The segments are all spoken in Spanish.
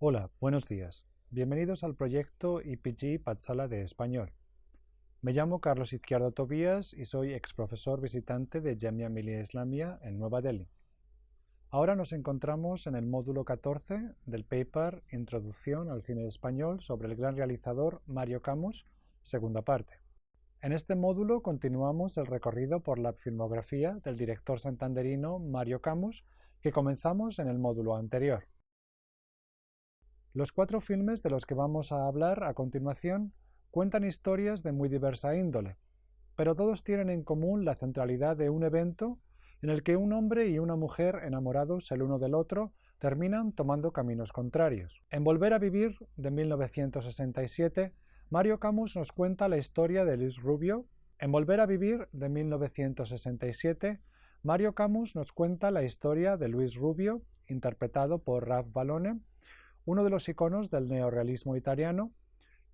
Hola, buenos días. Bienvenidos al proyecto IPG Patsala de Español. Me llamo Carlos Izquierdo Tobías y soy ex profesor visitante de Jamia Millia Islamia en Nueva Delhi. Ahora nos encontramos en el módulo 14 del paper Introducción al cine español sobre el gran realizador Mario Camus, segunda parte. En este módulo continuamos el recorrido por la filmografía del director santanderino Mario Camus que comenzamos en el módulo anterior. Los 4 filmes de los que vamos a hablar a continuación cuentan historias de muy diversa índole, pero todos tienen en común la centralidad de un evento en el que un hombre y una mujer enamorados el uno del otro terminan tomando caminos contrarios. En Volver a vivir, de 1967, Mario Camus nos cuenta la historia de Luis Rubio. En Volver a vivir, de 1967, Mario Camus nos cuenta la historia de Luis Rubio, interpretado por Ralph Balone, uno de los iconos del neorrealismo italiano,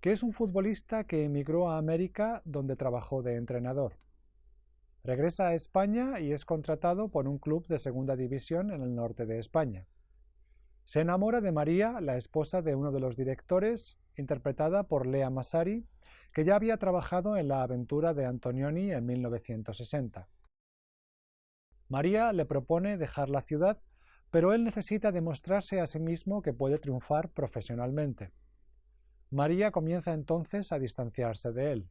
que es un futbolista que emigró a América donde trabajó de entrenador. Regresa a España y es contratado por un club de segunda división en el norte de España. Se enamora de María, la esposa de uno de los directores, interpretada por Lea Massari, que ya había trabajado en La aventura de Antonioni en 1960. María le propone dejar la ciudad, pero él necesita demostrarse a sí mismo que puede triunfar profesionalmente. María comienza entonces a distanciarse de él.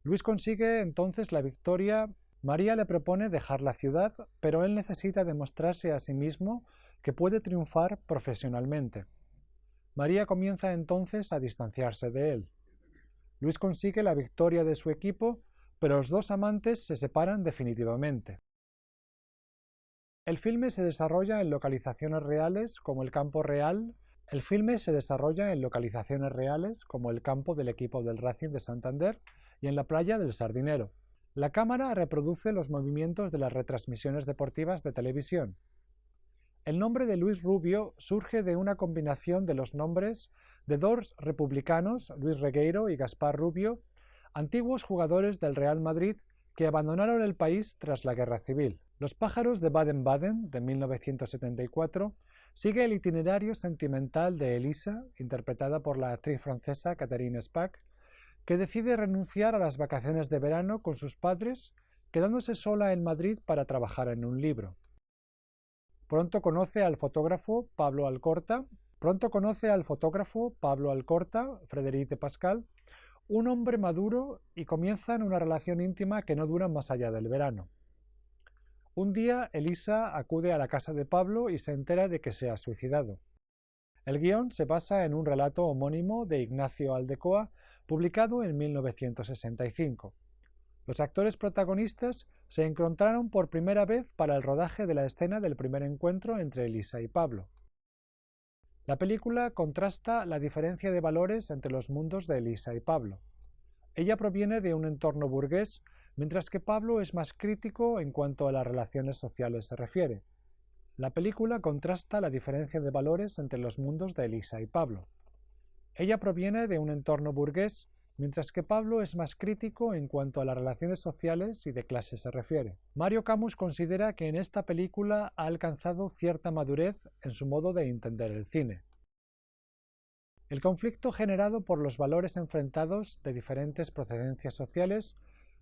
Luis consigue entonces la victoria. María le propone dejar la ciudad, pero él necesita demostrarse a sí mismo que puede triunfar profesionalmente. María comienza entonces a distanciarse de él. Luis consigue la victoria de su equipo, pero los dos amantes se separan definitivamente. El filme se desarrolla en localizaciones reales como el campo real. El filme se desarrolla en localizaciones reales como el campo del equipo del Racing de Santander y en la playa del Sardinero. La cámara reproduce los movimientos de las retransmisiones deportivas de televisión. El nombre de Luis Rubio surge de una combinación de los nombres de dos republicanos, Luis Regueiro y Gaspar Rubio, antiguos jugadores del Real Madrid que abandonaron el país tras la Guerra Civil. Los pájaros de Baden-Baden, de 1974, sigue el itinerario sentimental de Elisa, interpretada por la actriz francesa Catherine Spack, que decide renunciar a las vacaciones de verano con sus padres, quedándose sola en Madrid para trabajar en un libro. Pronto conoce al fotógrafo Pablo Alcorta, Frédéric de Pascal, un hombre maduro, y comienzan una relación íntima que no dura más allá del verano. Un día, Elisa acude a la casa de Pablo y se entera de que se ha suicidado. El guión se basa en un relato homónimo de Ignacio Aldecoa, publicado en 1965. Los actores protagonistas se encontraron por primera vez para el rodaje de la escena del primer encuentro entre Elisa y Pablo. La película contrasta la diferencia de valores entre los mundos de Elisa y Pablo. Ella proviene de un entorno burgués, mientras que Pablo es más crítico en cuanto a las relaciones sociales se refiere. La película contrasta la diferencia de valores entre los mundos de Elisa y Pablo. Ella proviene de un entorno burgués, mientras que Pablo es más crítico en cuanto a las relaciones sociales y de clase se refiere. Mario Camus considera que en esta película ha alcanzado cierta madurez en su modo de entender el cine. El conflicto generado por los valores enfrentados de diferentes procedencias sociales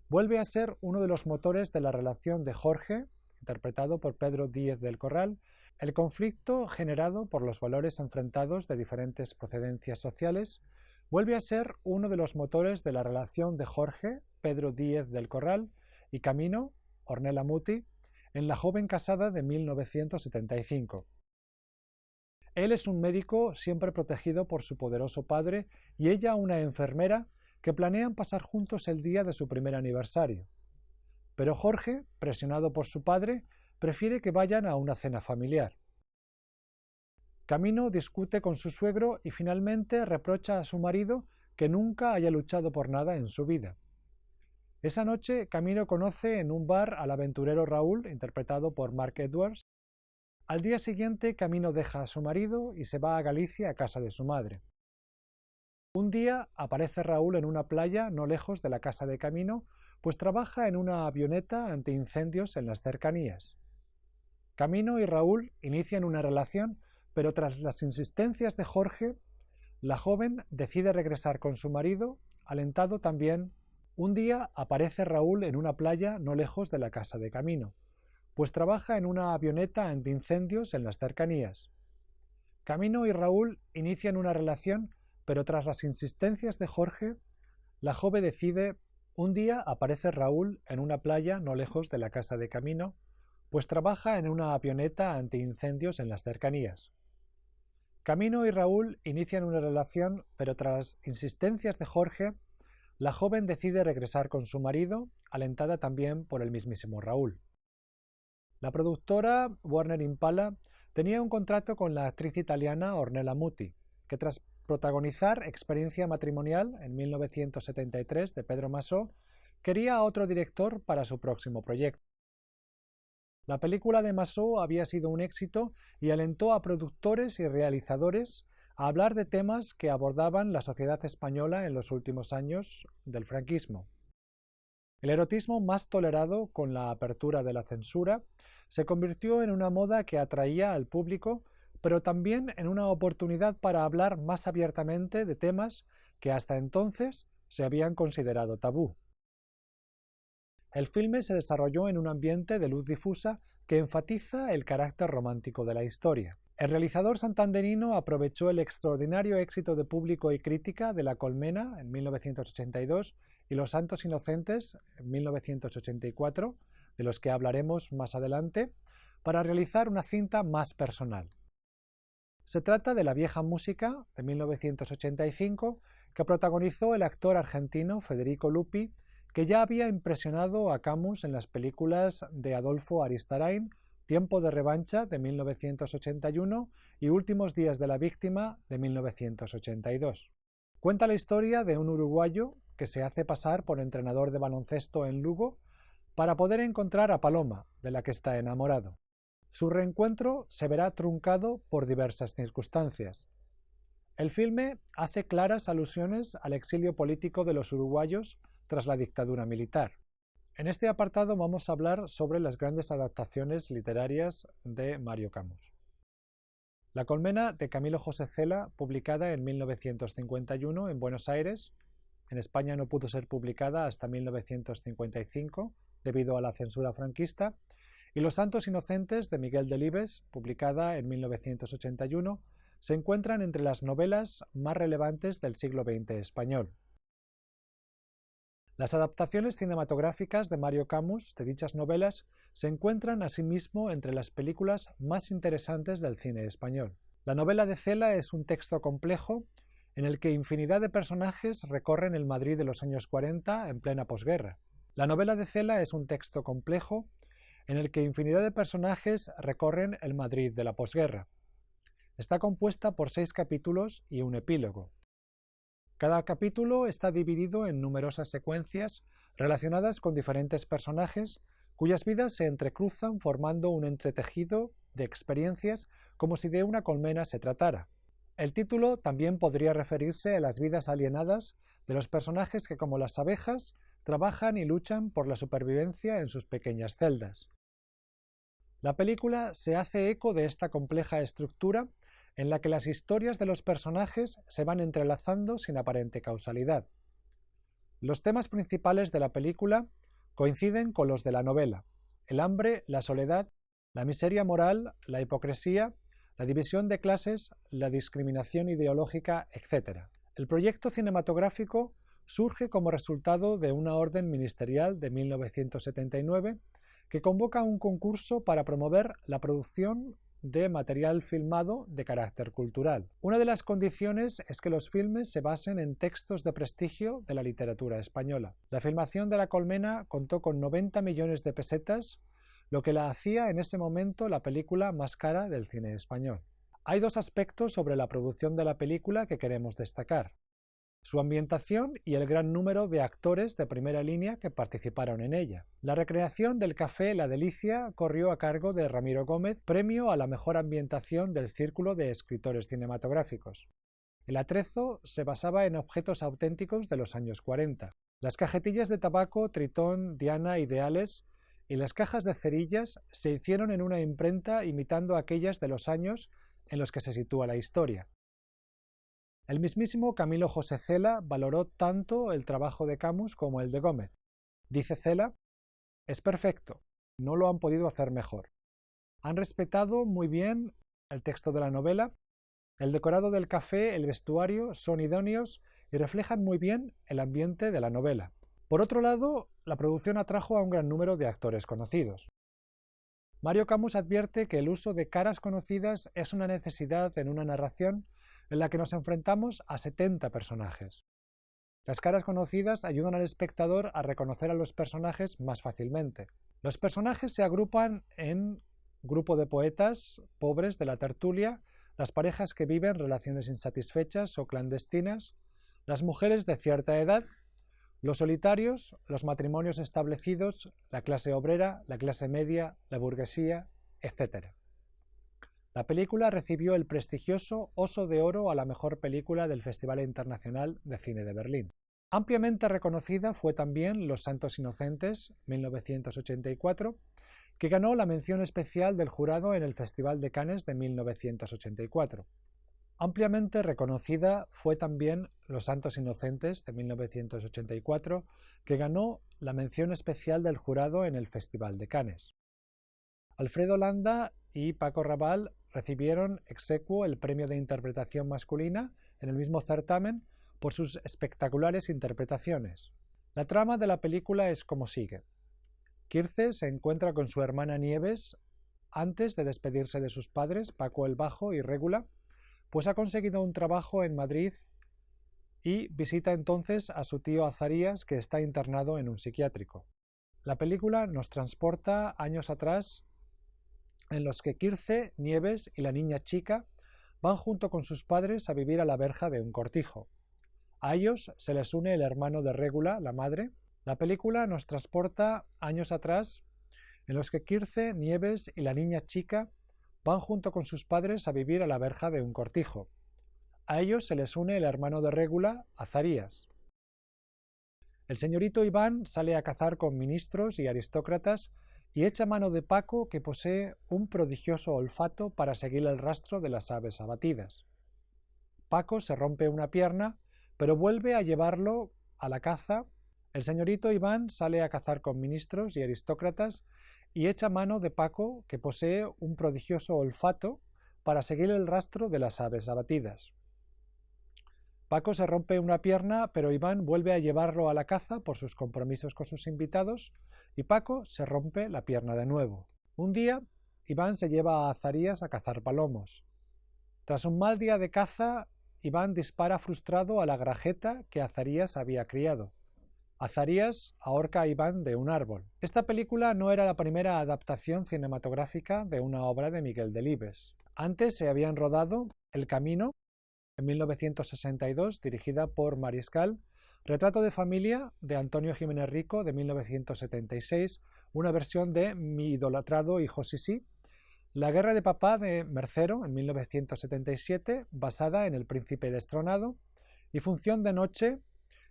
vuelve a ser uno de los motores de la relación de Jorge, interpretado por Pedro Díez del Corral. El conflicto generado por los valores enfrentados de diferentes procedencias sociales vuelve a ser uno de los motores de la relación de Jorge, Pedro Díez del Corral, y Camino, Ornella Muti, en La joven casada de 1975. Él es un médico siempre protegido por su poderoso padre y ella una enfermera que planean pasar juntos el día de su primer aniversario. Pero Jorge, presionado por su padre, prefiere que vayan a una cena familiar. Camino discute con su suegro y finalmente reprocha a su marido que nunca haya luchado por nada en su vida. Esa noche, Camino conoce en un bar al aventurero Raúl, interpretado por Mark Edwards. Al día siguiente, Camino deja a su marido y se va a Galicia a casa de su madre. Un día aparece Raúl en una playa no lejos de la casa de Camino, pues trabaja en una avioneta antiincendios en las cercanías. Camino y Raúl inician una relación, pero tras las insistencias de Jorge, la joven decide regresar con su marido, alentado también. Un día aparece Raúl en una playa no lejos de la casa de Camino, pues trabaja en una avioneta antiincendios en las cercanías. Camino y Raúl inician una relación, pero tras las insistencias de Jorge, la joven decide. Un día aparece Raúl en una playa no lejos de la casa de Camino, pues trabaja en una avioneta antiincendios en las cercanías. Camino y Raúl inician una relación, pero tras insistencias de Jorge, la joven decide regresar con su marido, alentada también por el mismísimo Raúl. La productora Warner Impala tenía un contrato con la actriz italiana Ornella Muti, que tras protagonizar Experiencia matrimonial en 1973 de Pedro Masó, quería a otro director para su próximo proyecto. La película de Masó había sido un éxito y alentó a productores y realizadores a hablar de temas que abordaban la sociedad española en los últimos años del franquismo. El erotismo más tolerado con la apertura de la censura se convirtió en una moda que atraía al público, pero también en una oportunidad para hablar más abiertamente de temas que hasta entonces se habían considerado tabú. El filme se desarrolló en un ambiente de luz difusa que enfatiza el carácter romántico de la historia. El realizador santanderino aprovechó el extraordinario éxito de público y crítica de La Colmena en 1982 y Los Santos Inocentes en 1984, de los que hablaremos más adelante, para realizar una cinta más personal. Se trata de La vieja música, de 1985, que protagonizó el actor argentino Federico Lupi, que ya había impresionado a Camus en las películas de Adolfo Aristarain, Tiempo de revancha, de 1981, y Últimos días de la víctima, de 1982. Cuenta la historia de un uruguayo que se hace pasar por entrenador de baloncesto en Lugo para poder encontrar a Paloma, de la que está enamorado. Su reencuentro se verá truncado por diversas circunstancias. El filme hace claras alusiones al exilio político de los uruguayos tras la dictadura militar. En este apartado vamos a hablar sobre las grandes adaptaciones literarias de Mario Camus. La Colmena, de Camilo José Cela, publicada en 1951 en Buenos Aires. En España no pudo ser publicada hasta 1955 debido a la censura franquista. Y Los Santos Inocentes, de Miguel Delibes, publicada en 1981, se encuentran entre las novelas más relevantes del siglo XX español. Las adaptaciones cinematográficas de Mario Camus de dichas novelas se encuentran asimismo entre las películas más interesantes del cine español. La novela de Cela es un texto complejo en el que infinidad de personajes recorren el Madrid de los años 40 en plena posguerra. La novela de Cela es un texto complejo en el que infinidad de personajes recorren el Madrid de la posguerra. Está compuesta por 6 capítulos y un epílogo. Cada capítulo está dividido en numerosas secuencias relacionadas con diferentes personajes cuyas vidas se entrecruzan formando un entretejido de experiencias como si de una colmena se tratara. El título también podría referirse a las vidas alienadas de los personajes que, como las abejas, trabajan y luchan por la supervivencia en sus pequeñas celdas. La película se hace eco de esta compleja estructura en la que las historias de los personajes se van entrelazando sin aparente causalidad. Los temas principales de la película coinciden con los de la novela: el hambre, la soledad, la miseria moral, la hipocresía, la división de clases, la discriminación ideológica, etc. El proyecto cinematográfico surge como resultado de una orden ministerial de 1979 que convoca un concurso para promover la producción de material filmado de carácter cultural. Una de las condiciones es que los filmes se basen en textos de prestigio de la literatura española. La filmación de La Colmena contó con 90 millones de pesetas, lo que la hacía en ese momento la película más cara del cine español. Hay 2 aspectos sobre la producción de la película que queremos destacar: su ambientación y el gran número de actores de primera línea que participaron en ella. La recreación del Café La Delicia corrió a cargo de Ramiro Gómez, premio a la mejor ambientación del Círculo de Escritores Cinematográficos. El atrezo se basaba en objetos auténticos de los años 40. Las cajetillas de tabaco Tritón, Diana, Ideales y las cajas de cerillas se hicieron en una imprenta imitando aquellas de los años en los que se sitúa la historia. El mismísimo Camilo José Cela valoró tanto el trabajo de Camus como el de Gómez. Dice Cela: «Es perfecto, no lo han podido hacer mejor. Han respetado muy bien el texto de la novela, el decorado del café, el vestuario son idóneos y reflejan muy bien el ambiente de la novela». Por otro lado, la producción atrajo a un gran número de actores conocidos. Mario Camus advierte que el uso de caras conocidas es una necesidad en una narración en la que nos enfrentamos a 70 personajes. Las caras conocidas ayudan al espectador a reconocer a los personajes más fácilmente. Los personajes se agrupan en grupo de poetas pobres de la tertulia, las parejas que viven relaciones insatisfechas o clandestinas, las mujeres de cierta edad, los solitarios, los matrimonios establecidos, la clase obrera, la clase media, la burguesía, etc. La película recibió el prestigioso Oso de Oro a la mejor película del Festival Internacional de Cine de Berlín. Ampliamente reconocida fue también Los Santos Inocentes, 1984, que ganó la mención especial del jurado en el Festival de Cannes de 1984. Ampliamente reconocida fue también Los Santos Inocentes de 1984, que ganó la mención especial del jurado en el Festival de Cannes. Alfredo Landa y Paco Rabanne recibieron ex aequo el premio de interpretación masculina en el mismo certamen por sus espectaculares interpretaciones. La trama de la película es como sigue. Quirce se encuentra con su hermana Nieves antes de despedirse de sus padres, Paco el Bajo y Régula, pues ha conseguido un trabajo en Madrid y visita entonces a su tío Azarías, que está internado en un psiquiátrico. La película nos transporta años atrás, en los que Quirce, Nieves y la niña Chica van junto con sus padres a vivir a la verja de un cortijo. A ellos se les une el hermano de Régula, la madre. La película nos transporta años atrás, en los que Quirce, Nieves y la niña Chica van junto con sus padres a vivir a la verja de un cortijo. A ellos se les une el hermano de Régula, Azarías. El señorito Iván sale a cazar con ministros y aristócratas y echa mano de Paco, que posee un prodigioso olfato para seguir el rastro de las aves abatidas. Paco se rompe una pierna, pero vuelve a llevarlo a la caza. El señorito Iván sale a cazar con ministros y aristócratas y echa mano de Paco, que posee un prodigioso olfato para seguir el rastro de las aves abatidas. Paco se rompe una pierna, pero Iván vuelve a llevarlo a la caza por sus compromisos con sus invitados y Paco se rompe la pierna de nuevo. Un día, Iván se lleva a Azarías a cazar palomos. Tras un mal día de caza, Iván dispara frustrado a la grajeta que Azarías había criado. Azarías ahorca a Iván de un árbol. Esta película no era la primera adaptación cinematográfica de una obra de Miguel Delibes. Antes se habían rodado El Camino, en 1962, dirigida por Mariscal, Retrato de familia, de Antonio Jiménez Rico, de 1976, una versión de Mi idolatrado hijo Sisí, La guerra de papá, de Mercero, en 1977, basada en El príncipe destronado, y Función de noche,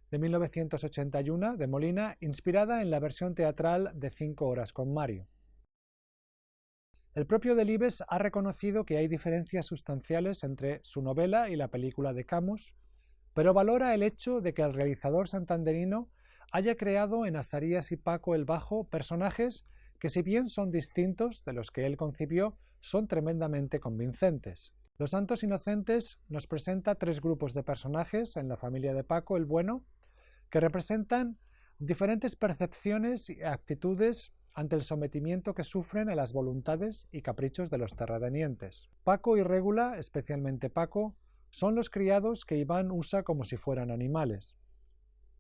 de 1981, de Molina, inspirada en la versión teatral de 5 horas con Mario. El propio Delibes ha reconocido que hay diferencias sustanciales entre su novela y la película de Camus, pero valora el hecho de que el realizador santanderino haya creado en Azarías y Paco el Bajo personajes que, si bien son distintos de los que él concibió, son tremendamente convincentes. Los Santos Inocentes nos presenta 3 grupos de personajes en la familia de Paco el Bueno, que representan diferentes percepciones y actitudes ante el sometimiento que sufren a las voluntades y caprichos de los terratenientes. Paco y Régula, especialmente Paco, son los criados que Iván usa como si fueran animales.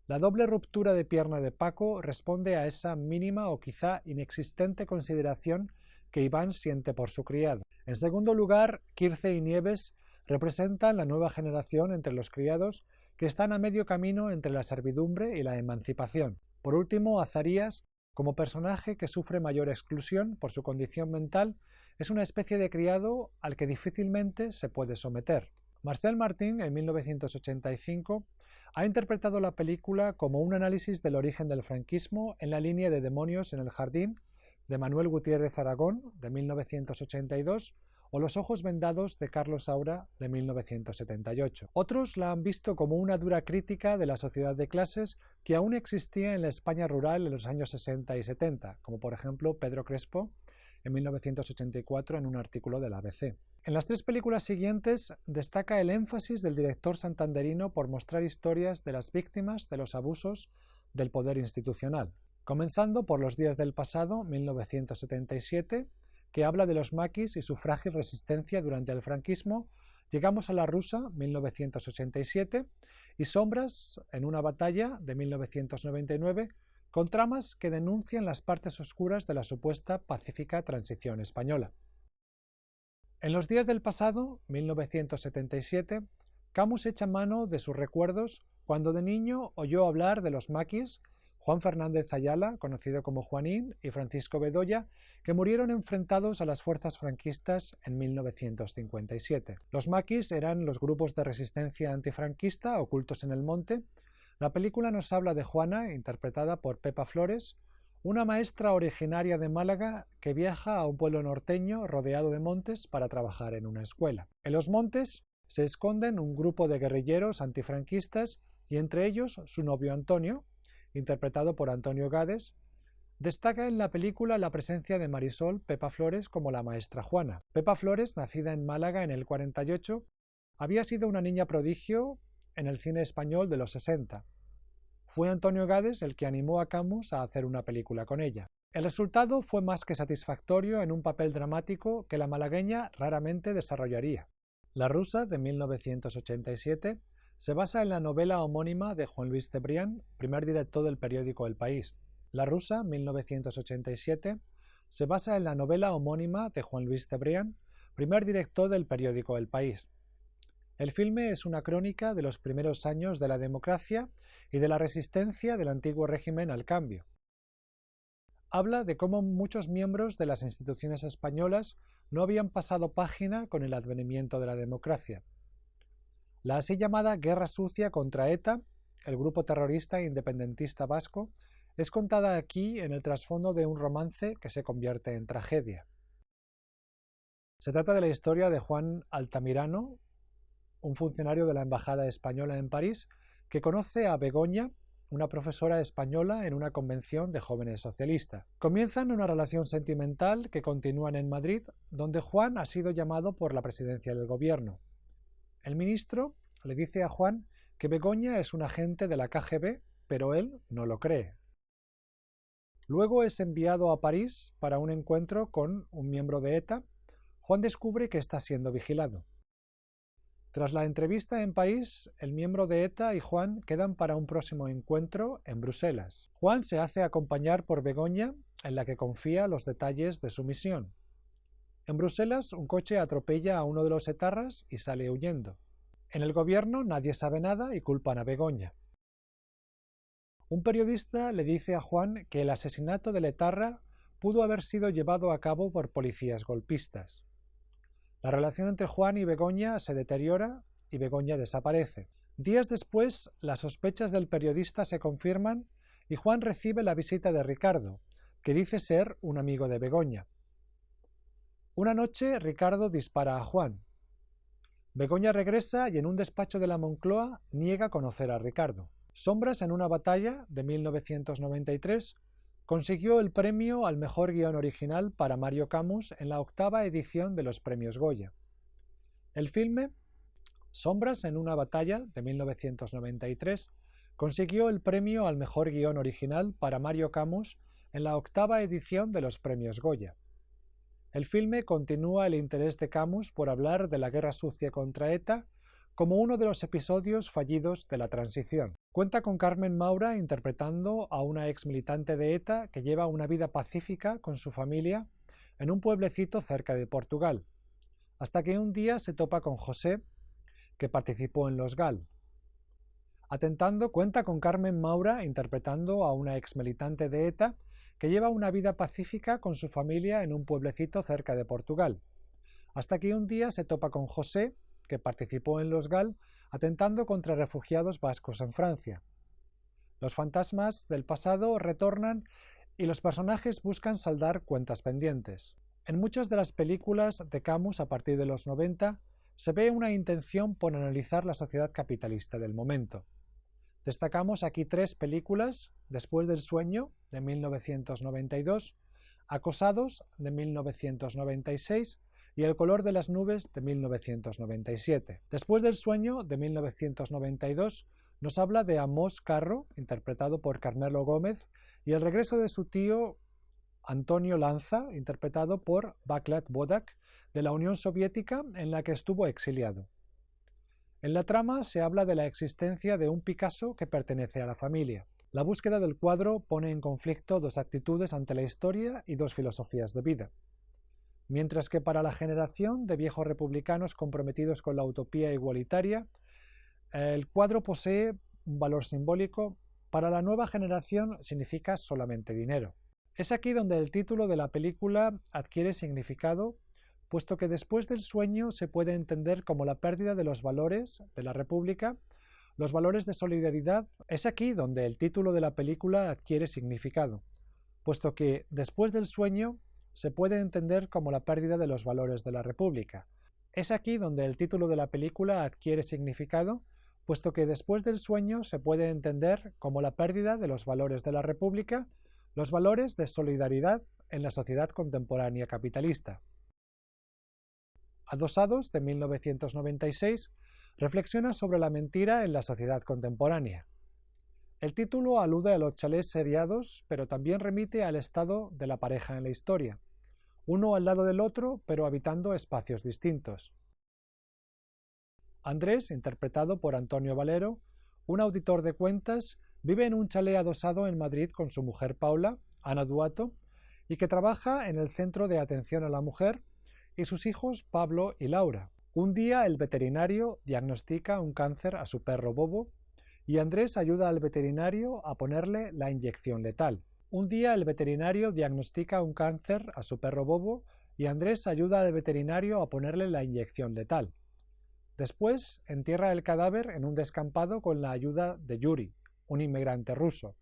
La doble ruptura de pierna de Paco responde a esa mínima o quizá inexistente consideración que Iván siente por su criado. En segundo lugar, Quirce y Nieves representan la nueva generación entre los criados que están a medio camino entre la servidumbre y la emancipación. Por último, Azarías, como personaje que sufre mayor exclusión por su condición mental, es una especie de criado al que difícilmente se puede someter. Marcel Martin, en 1985, ha interpretado la película como un análisis del origen del franquismo en la línea de Demonios en el jardín, de Manuel Gutiérrez Aragón, de 1982, o Los ojos vendados de Carlos Saura de 1978. Otros la han visto como una dura crítica de la sociedad de clases que aún existía en la España rural en los años 60 y 70, como por ejemplo Pedro Crespo en 1984 en un artículo del ABC. En las tres películas siguientes destaca el énfasis del director santanderino por mostrar historias de las víctimas de los abusos del poder institucional, comenzando por Los días del pasado, 1977, que habla de los maquis y su frágil resistencia durante el franquismo. Llegamos a La rusa, 1987, y Sombras en una batalla, de 1999, con tramas que denuncian las partes oscuras de la supuesta pacífica transición española. En Los días del pasado, 1977, Camus echa mano de sus recuerdos cuando de niño oyó hablar de los maquis, Juan Fernández Ayala, conocido como Juanín, y Francisco Bedoya, que murieron enfrentados a las fuerzas franquistas en 1957. Los maquis eran los grupos de resistencia antifranquista ocultos en el monte. La película nos habla de Juana, interpretada por Pepa Flores, una maestra originaria de Málaga que viaja a un pueblo norteño rodeado de montes para trabajar en una escuela. En los montes se esconden un grupo de guerrilleros antifranquistas y entre ellos su novio Antonio, interpretado por Antonio Gades. Destaca en la película la presencia de Marisol Pepa Flores como la maestra Juana. Pepa Flores, nacida en Málaga en el 48, había sido una niña prodigio en el cine español de los 60. Fue Antonio Gades el que animó a Camus a hacer una película con ella. El resultado fue más que satisfactorio en un papel dramático que la malagueña raramente desarrollaría. La rusa, de 1987, se basa en la novela homónima de Juan Luis Cebrián, primer director del periódico El País. La rusa, 1987, se basa en la novela homónima de Juan Luis Cebrián, primer director del periódico El País. El filme es una crónica de los primeros años de la democracia y de la resistencia del antiguo régimen al cambio. Habla de cómo muchos miembros de las instituciones españolas no habían pasado página con el advenimiento de la democracia. La así llamada Guerra Sucia contra ETA, el grupo terrorista independentista vasco, es contada aquí en el trasfondo de un romance que se convierte en tragedia. Se trata de la historia de Juan Altamirano, un funcionario de la Embajada Española en París, que conoce a Begoña, una profesora española en una convención de jóvenes socialistas. Comienzan una relación sentimental que continúan en Madrid, donde Juan ha sido llamado por la presidencia del gobierno. El ministro le dice a Juan que Begoña es un agente de la KGB, pero él no lo cree. Luego es enviado a París para un encuentro con un miembro de ETA. Juan descubre que está siendo vigilado. Tras la entrevista en París, el miembro de ETA y Juan quedan para un próximo encuentro en Bruselas. Juan se hace acompañar por Begoña, en la que confía los detalles de su misión. En Bruselas, un coche atropella a uno de los etarras y sale huyendo. En el gobierno nadie sabe nada y culpan a Begoña. Un periodista le dice a Juan que el asesinato del etarra pudo haber sido llevado a cabo por policías golpistas. La relación entre Juan y Begoña se deteriora y Begoña desaparece. Días después, las sospechas del periodista se confirman y Juan recibe la visita de Ricardo, que dice ser un amigo de Begoña. Una noche, Ricardo dispara a Juan. Begoña regresa y en un despacho de la Moncloa niega conocer a Ricardo. Sombras en una batalla, de 1993, consiguió el premio al mejor guión original para Mario Camus en la 8ª edición de los premios Goya. El filme Sombras en una batalla, de 1993, consiguió el premio al mejor guión original para Mario Camus en la 8ª edición de los premios Goya. El filme continúa el interés de Camus por hablar de la guerra sucia contra ETA como uno de los episodios fallidos de la transición. Cuenta con Carmen Maura interpretando a una ex militante de ETA que lleva una vida pacífica con su familia en un pueblecito cerca de Portugal, hasta que un día se topa con José, que participó en los GAL. Cuenta con Carmen Maura interpretando a una ex militante de ETA que lleva una vida pacífica con su familia en un pueblecito cerca de Portugal, hasta que un día se topa con José, que participó en los GAL, atentando contra refugiados vascos en Francia. Los fantasmas del pasado retornan y los personajes buscan saldar cuentas pendientes. En muchas de las películas de Camus a partir de los 90 se ve una intención por analizar la sociedad capitalista del momento. Destacamos aquí tres películas: Después del sueño, de 1992, Acosados, de 1996, y El color de las nubes, de 1997. Después del sueño, de 1992, nos habla de Amos Carro, interpretado por Carmelo Gómez, y el regreso de su tío Antonio Lanza, interpretado por Vaclav Bodak, de la Unión Soviética, en la que estuvo exiliado. En la trama se habla de la existencia de un Picasso que pertenece a la familia. La búsqueda del cuadro pone en conflicto dos actitudes ante la historia y dos filosofías de vida. Mientras que para la generación de viejos republicanos comprometidos con la utopía igualitaria, el cuadro posee un valor simbólico, para la nueva generación significa solamente dinero. Es aquí donde el título de la película adquiere significado, puesto que después del sueño se puede entender como la pérdida de los valores de la República, los valores de solidaridad. Es aquí donde el título de la película adquiere significado, puesto que después del sueño se puede entender como la pérdida de los valores de la República. Es aquí donde el título de la película adquiere significado, puesto que después del sueño se puede entender como la pérdida de los valores de la República, los valores de solidaridad en la sociedad contemporánea capitalista. Adosados, de 1996, reflexiona sobre la mentira en la sociedad contemporánea. El título alude a los chalés seriados, pero también remite al estado de la pareja en la historia, uno al lado del otro, pero habitando espacios distintos. Andrés, interpretado por Antonio Valero, un auditor de cuentas, vive en un chalet adosado en Madrid con su mujer Paula, Ana Duato, y que trabaja en el Centro de Atención a la Mujer, y sus hijos Pablo y Laura. Un día el veterinario diagnostica un cáncer a su perro Bobo y Andrés ayuda al veterinario a ponerle la inyección letal. Un día el veterinario diagnostica un cáncer a su perro Bobo y Andrés ayuda al veterinario a ponerle la inyección letal. Después entierra el cadáver en un descampado con la ayuda de Yuri, un inmigrante ruso.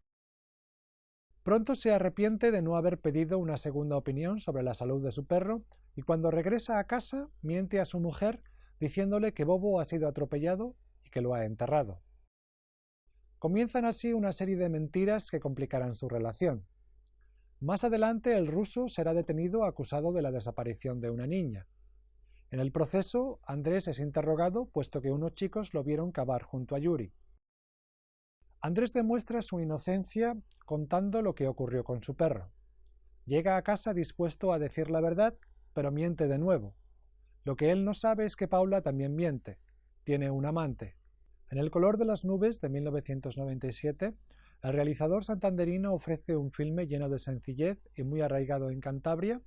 Pronto se arrepiente de no haber pedido una segunda opinión sobre la salud de su perro y cuando regresa a casa miente a su mujer diciéndole que Bobo ha sido atropellado y que lo ha enterrado. Comienzan así una serie de mentiras que complicarán su relación. Más adelante el ruso será detenido acusado de la desaparición de una niña. En el proceso, Andrés es interrogado puesto que unos chicos lo vieron cavar junto a Yuri. Andrés demuestra su inocencia contando lo que ocurrió con su perro. Llega a casa dispuesto a decir la verdad, pero miente de nuevo. Lo que él no sabe es que Paula también miente. Tiene un amante. En El color de las nubes, de 1997, el realizador santanderino ofrece un filme lleno de sencillez y muy arraigado en Cantabria,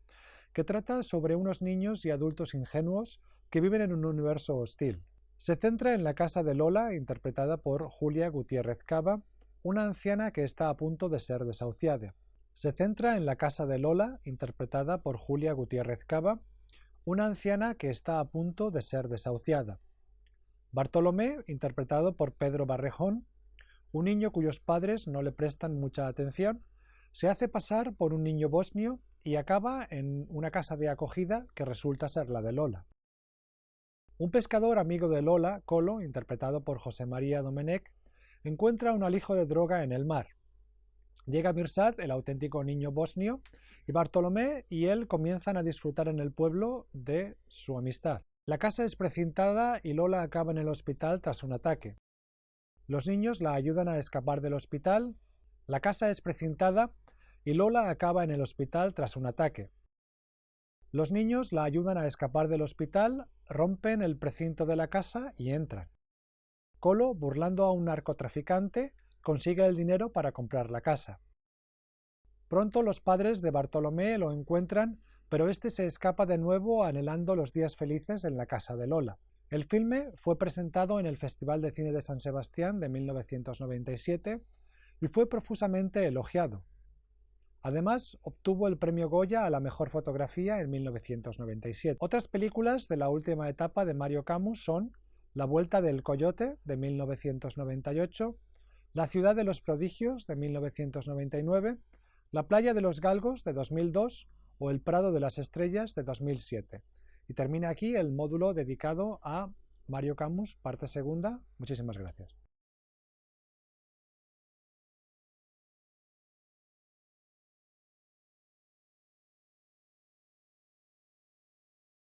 que trata sobre unos niños y adultos ingenuos que viven en un universo hostil. Se centra en la casa de Lola, interpretada por Julia Gutiérrez Cava, una anciana que está a punto de ser desahuciada. Se centra en la casa de Lola, interpretada por Julia Gutiérrez Cava, una anciana que está a punto de ser desahuciada. Bartolomé, interpretado por Pedro Barrejón, un niño cuyos padres no le prestan mucha atención, se hace pasar por un niño bosnio y acaba en una casa de acogida que resulta ser la de Lola. Un pescador amigo de Lola, Colo, interpretado por José María Domenech, encuentra un alijo de droga en el mar. Llega Mirsad, el auténtico niño bosnio, y Bartolomé y él comienzan a disfrutar en el pueblo de su amistad. La casa es precintada y Lola acaba en el hospital tras un ataque. Los niños la ayudan a escapar del hospital. La casa es precintada y Lola acaba en el hospital tras un ataque. Los niños la ayudan a escapar del hospital, rompen el precinto de la casa y entran. Colo, burlando a un narcotraficante, consigue el dinero para comprar la casa. Pronto los padres de Bartolomé lo encuentran, pero este se escapa de nuevo anhelando los días felices en la casa de Lola. El filme fue presentado en el Festival de Cine de San Sebastián de 1997 y fue profusamente elogiado. Además, obtuvo el premio Goya a la mejor fotografía en 1997. Otras películas de la última etapa de Mario Camus son La vuelta del coyote, de 1998, La ciudad de los prodigios, de 1999, La playa de los galgos, de 2002, o El Prado de las Estrellas de 2007. Y termina aquí el módulo dedicado a Mario Camus, parte segunda. Muchísimas gracias.